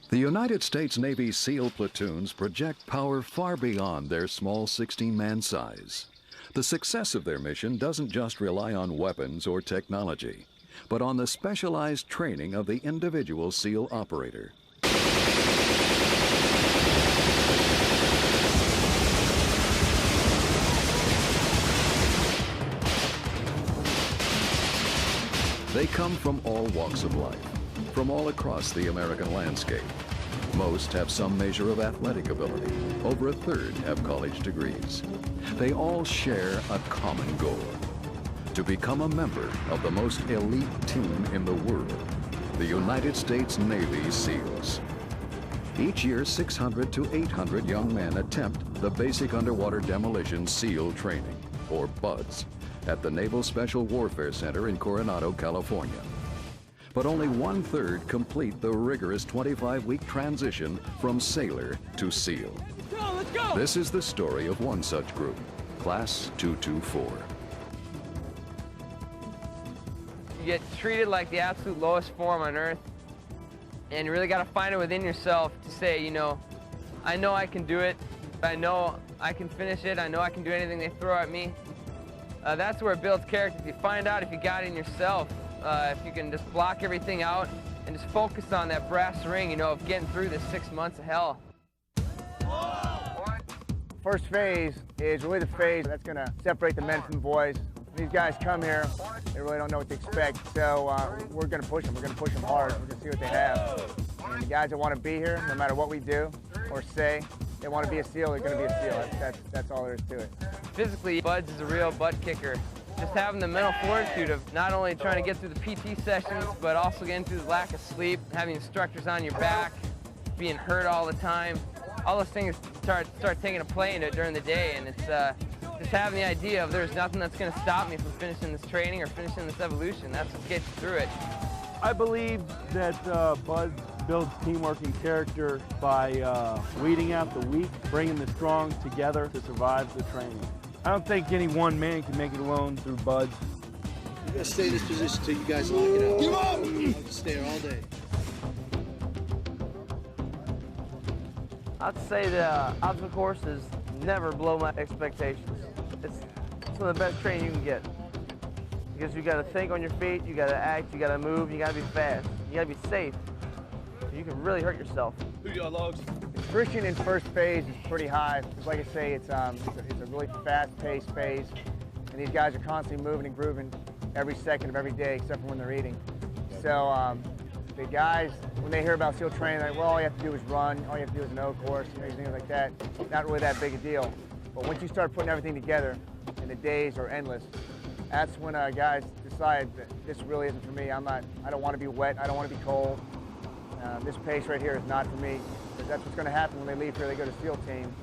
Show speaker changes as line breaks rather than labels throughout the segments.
The United States Navy SEAL platoons project power far beyond their small 16-man size. The success of their mission doesn't just rely on weapons or technology, but on the specialized training of the individual SEAL operator. They come from all walks of life, from all across the American landscape. Most have some measure of athletic ability. Over a third have college degrees. They all share a common goal: to become a member of the most elite team in the world, the United States Navy SEALs. Each year, 600 to 800 young men attempt the Basic Underwater Demolition SEAL Training, or BUDS, at the Naval Special Warfare Center in Coronado, California. But only 1/3 complete the rigorous 25-week transition from sailor to SEAL.
Let's go!
This is the story of one such group, Class 224.
You get treated like the absolute lowest form on earth, and you really got to find it within yourself to say, you know I can do it, I know I can finish it, I know I can do anything they throw at me. That's where it builds character. If you find out if you got it in yourself, if you can just block everything out and just focus on that brass ring, of getting through this 6 months of hell.
First phase is really the phase that's going to separate the men from the boys. These guys come here, they really don't know what to expect, so we're going to push them. We're going to push them hard. We're going to see what they have. And the guys that want to be here, no matter what we do or say, they want to be a SEAL, they're going to be a SEAL. That's all there is to it.
Physically, BUDS is a real butt kicker. Just having the mental fortitude of not only trying to get through the PT sessions, but also getting through the lack of sleep, having instructors on your back, being hurt all the time. All those things start taking a play in it during the day, and it's just having the idea of there's nothing that's going to stop me from finishing this training or finishing this evolution. That's what gets you through it.
I believe that BUDS builds teamwork and character by weeding out the weak, bringing the strong together to survive the training. I don't think any one man can make it alone through BUDS.
You're gonna stay in this position until you guys lock it out. Give up! I'll just stay here all day.
I'd say the obstacle course is never below my expectations. It's some of the best training you can get. Because you gotta think on your feet, you gotta act, you gotta move, you gotta be fast, you gotta be safe. You can really hurt yourself.
Who got logs?
Friction in first phase is pretty high. Just like I say, it's a really fast-paced phase, and these guys are constantly moving and grooving every second of every day, except for when they're eating. So the guys, when they hear about SEAL training, they're like, well, all you have to do is run, all you have to do is an O course, things like that. Not really that big a deal. But once you start putting everything together, and the days are endless, that's when guys decide that this really isn't for me. I don't want to be wet, I don't want to be cold. This pace right here is not for me. But that's what's going to happen when they leave here, they go to SEAL team.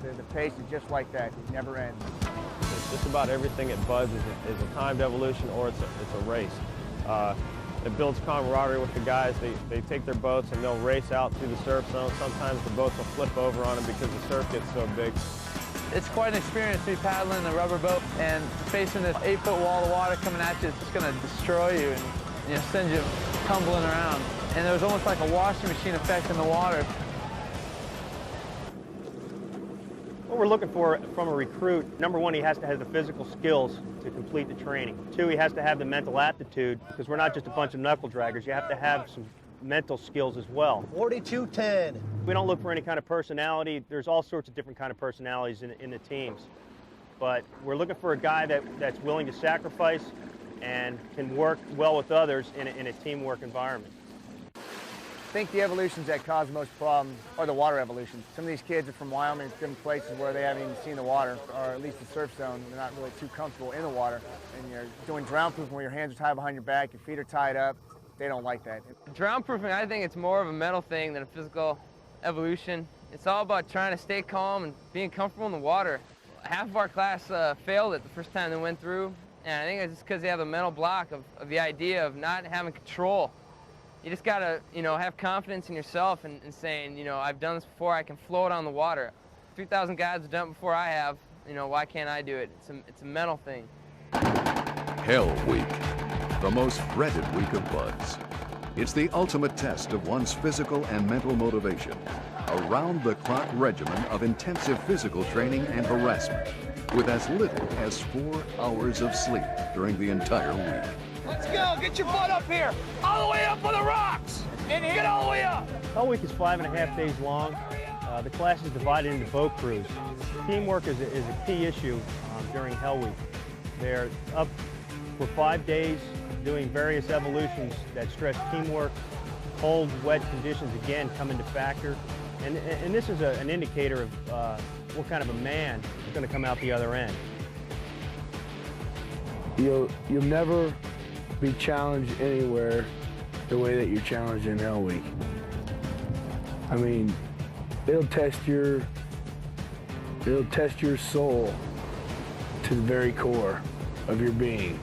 The pace is just like that, it never ends.
It's just about everything at BUDS is a timed evolution or it's a race. It builds camaraderie with the guys. They take their boats and they'll race out through the surf zone. Sometimes the boats will flip over on them because the surf gets so big.
It's quite an experience to be paddling a rubber boat and facing this 8-foot wall of water coming at you. It's just going to destroy you and send you tumbling around. And there's almost like a washing machine effect in the water.
What we're looking for from a recruit, number one, he has to have the physical skills to complete the training. Two, he has to have the mental aptitude, because we're not just a bunch of knuckle draggers. You have to have some mental skills as well.
42-10.
We don't look for any kind of personality. There's all sorts of different kind of personalities in the teams. But we're looking for a guy that's willing to sacrifice and can work well with others in a teamwork environment.
I think the evolutions that cause most problems are the water evolutions. Some of these kids are from Wyoming, different places where they haven't even seen the water, or at least the surf zone. They're not really too comfortable in the water. And you're doing drown proofing where your hands are tied behind your back, your feet are tied up. They don't like that.
Drown proofing, I think it's more of a mental thing than a physical evolution. It's all about trying to stay calm and being comfortable in the water. Half of our class failed it the first time they went through, and I think it's just because they have a mental block of the idea of not having control. You just gotta, have confidence in yourself and saying, I've done this before, I can float on the water. 3,000 guys have done it before I have, why can't I do it? It's a mental thing.
Hell Week, the most dreaded week of BUDS. It's the ultimate test of one's physical and mental motivation. A round-the-clock regimen of intensive physical training and harassment with as little as 4 hours of sleep during the entire week.
Let's go, get your butt up here. All the way up on the rocks. Get all the way up.
Hell Week is 5.5 days long. The class is divided into boat crews. Teamwork is a key issue during Hell Week. They're up for 5 days doing various evolutions that stress teamwork. Cold, wet conditions again come into factor. And this is an indicator of what kind of a man is going to come out the other end.
You'll never be challenged anywhere the way that you're challenged in Hell Week. I mean, it'll test your soul to the very core of your being.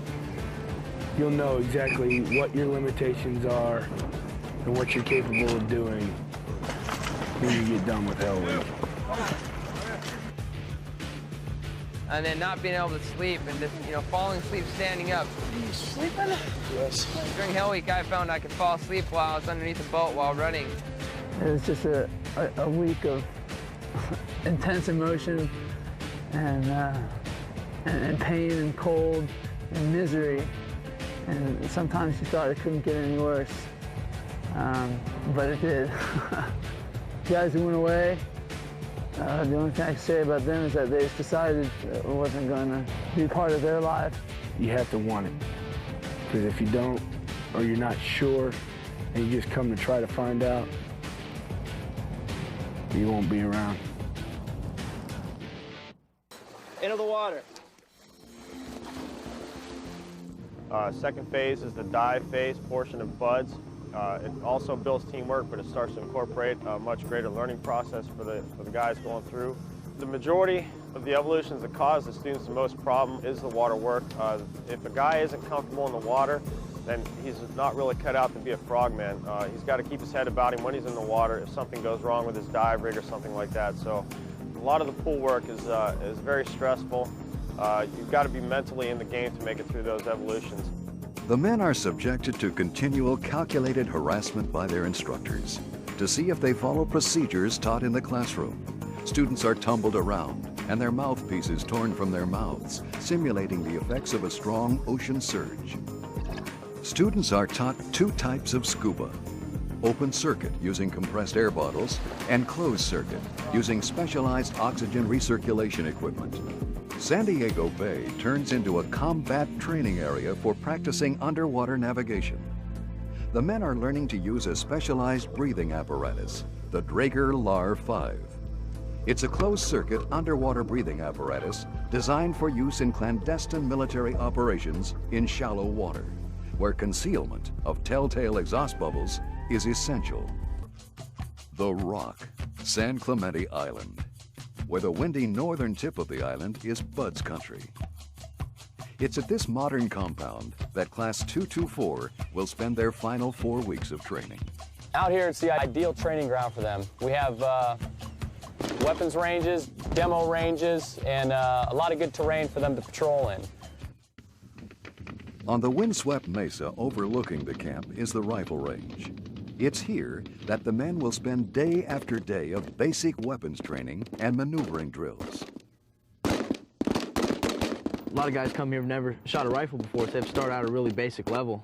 You'll know exactly what your limitations are and what you're capable of doing when you get done with Hell Week.
And then not being able to sleep and just, falling asleep standing up.
Are you sleeping?
Yes.
During Hell Week, I found I could fall asleep while I was underneath the boat while running.
It was just a week of intense emotion and pain and cold and misery. And sometimes you thought it couldn't get any worse, but it did. Guys who went away, the only thing I can say about them is that they just decided it wasn't going to be part of their life.
You have to want it, because if you don't, or you're not sure, and you just come to try to find out, you won't be around.
Into the water.
Second phase is the dive phase portion of BUDS. It also builds teamwork, but it starts to incorporate a much greater learning process for the guys going through. The majority of the evolutions that cause the students the most problem is the water work. If a guy isn't comfortable in the water, then he's not really cut out to be a frogman. He's got to keep his head about him when he's in the water if something goes wrong with his dive rig or something like that. So a lot of the pool work is very stressful. You've got to be mentally in the game to make it through those evolutions.
The men are subjected to continual calculated harassment by their instructors to see if they follow procedures taught in the classroom. Students are tumbled around and their mouthpieces torn from their mouths, simulating the effects of a strong ocean surge. Students are taught 2 types of scuba: open circuit using compressed air bottles and closed circuit using specialized oxygen recirculation equipment. San Diego Bay turns into a combat training area for practicing underwater navigation. The men are learning to use a specialized breathing apparatus, the Draeger LAR 5. It's a closed-circuit underwater breathing apparatus designed for use in clandestine military operations in shallow water, where concealment of telltale exhaust bubbles is essential. The Rock, San Clemente Island, where the windy northern tip of the island is BUDS country. It's at this modern compound that Class 224 will spend their final 4 weeks of training.
Out here, it's the ideal training ground for them. We have weapons ranges, demo ranges, and a lot of good terrain for them to patrol in.
On the windswept mesa overlooking the camp is the rifle range. It's here that the men will spend day after day of basic weapons training and maneuvering drills.
A lot of guys come here who've never shot a rifle before, so they have to start out at a really basic level,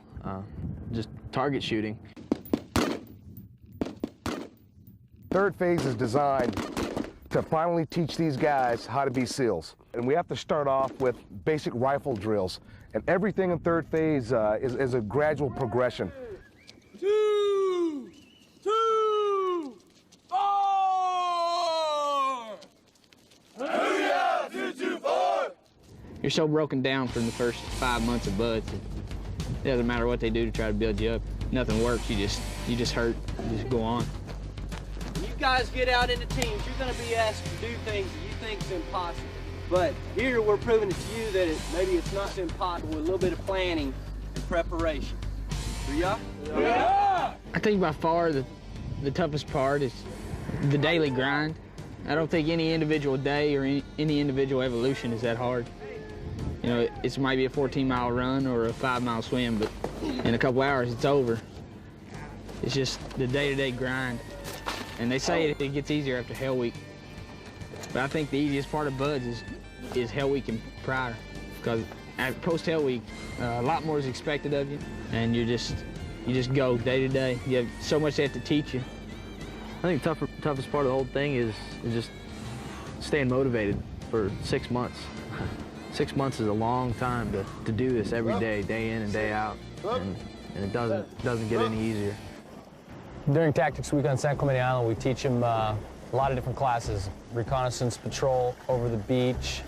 just target shooting.
Third phase is designed to finally teach these guys how to be SEALs. And we have to start off with basic rifle drills. And everything in third phase is a gradual progression.
2, 2, 4! Hallelujah! 2, 2, 4!
You're so broken down from the first 5 months of BUDS. It doesn't matter what they do to try to build you up. Nothing works. You just hurt. You just go on.
When you guys get out into teams, you're going to be asked to do things that you think is impossible. But here we're proving it to you that maybe it's not so impossible with a little bit of planning and preparation. Yeah?
Yeah! I think by far the toughest part is the daily grind. I don't think any individual day or any individual evolution is that hard. You know, it's maybe a 14-mile run or a 5-mile swim, but in a couple hours it's over. It's just the day-to-day grind. And they say it gets easier after Hell Week. But I think the easiest part of Buds is Hell Week and prior. Because at post-Hell Week, a lot more is expected of you, and you just go day to day. You have so much they have to teach you.
I think the toughest part of the whole thing is just staying motivated for 6 months. 6 months is a long time to do this every day, day in and day out, and it doesn't get any easier.
During Tactics Week on San Clemente Island, we teach them a lot of different classes: reconnaissance patrol over the beach,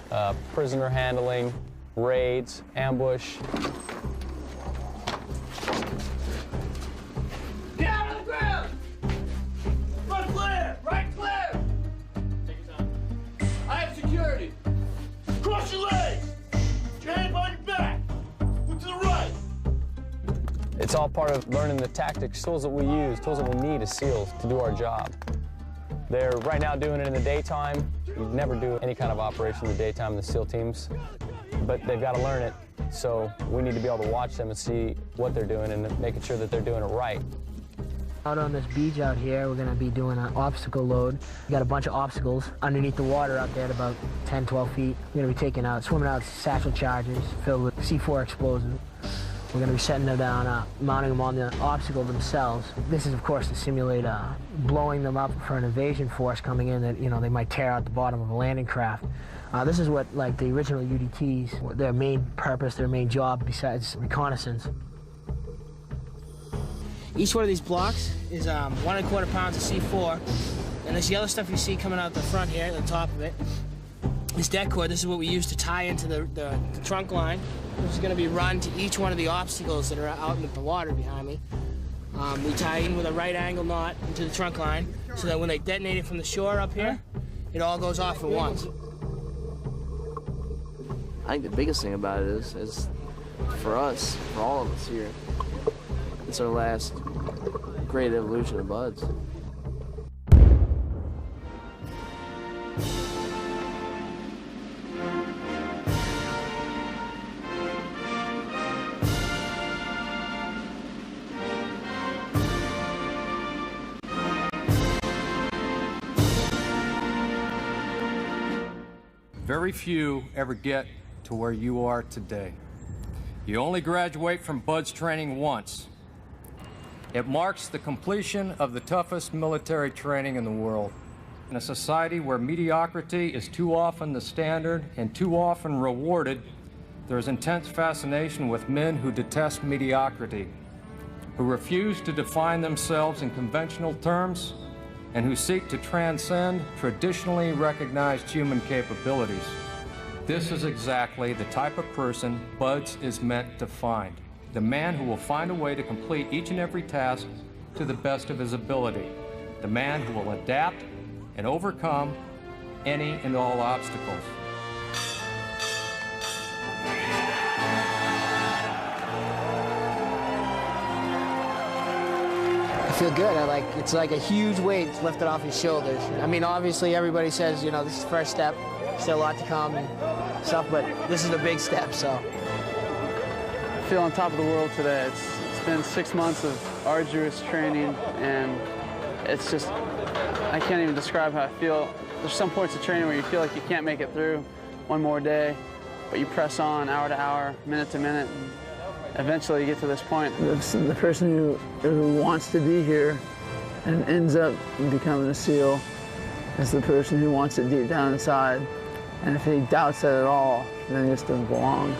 prisoner handling, raids, ambush.
Get out on the ground! Front clear! Right clear! Take your time. I have security. Cross your legs! Put your hand behind your back. Look to the right.
It's all part of learning the tactics, tools that we use, tools that we need as SEALs to do our job. They're right now doing it in the daytime. We never do any kind of operation in the daytime in the SEAL teams, but they've got to learn it. So we need to be able to watch them and see what they're doing and making sure that they're doing it right.
Out on this beach out here, we're gonna be doing an obstacle load. We got a bunch of obstacles underneath the water out there at about 10, 12 feet. We're gonna be swimming out satchel charges filled with C4 explosives. We're gonna be setting them down, mounting them on the obstacle themselves. This is, of course, to simulate blowing them up for an invasion force coming in that, they might tear out the bottom of a landing craft. This is what, like, the original UDTs, their main purpose, their main job besides reconnaissance.
Each one of these blocks is 1 1/4 pounds of C4, and this yellow stuff you see coming out the front here, at the top of it, this deck cord. This is what we use to tie into the trunk line, which is going to be run to each one of the obstacles that are out in the water behind me. We tie in with a right angle knot into the trunk line, so that when they detonate it from the shore up here, it all goes off at once.
I think the biggest thing about it is for us, for all of us here, it's our last great evolution of Buds.
Very few ever get to where you are today. You only graduate from Buds training once. It marks the completion of the toughest military training in the world. In a society where mediocrity is too often the standard and too often rewarded, there is intense fascination with men who detest mediocrity, who refuse to define themselves in conventional terms, and who seek to transcend traditionally recognized human capabilities. This is exactly the type of person Buds is meant to find. The man who will find a way to complete each and every task to the best of his ability. The man who will adapt and overcome any and all obstacles.
I feel good. It's like a huge weight lifted off his shoulders. I mean, obviously everybody says, this is the first step, still a lot to come and stuff, but this is a big step, so.
I feel on top of the world today. It's been 6 months of arduous training, and it's just, I can't even describe how I feel. There's some points of training where you feel like you can't make it through one more day, but you press on hour to hour, minute to minute, and eventually you get to this point.
The person who wants to be here and ends up becoming a SEAL is the person who wants it deep down inside. And if he doubts it at all, then he just doesn't belong.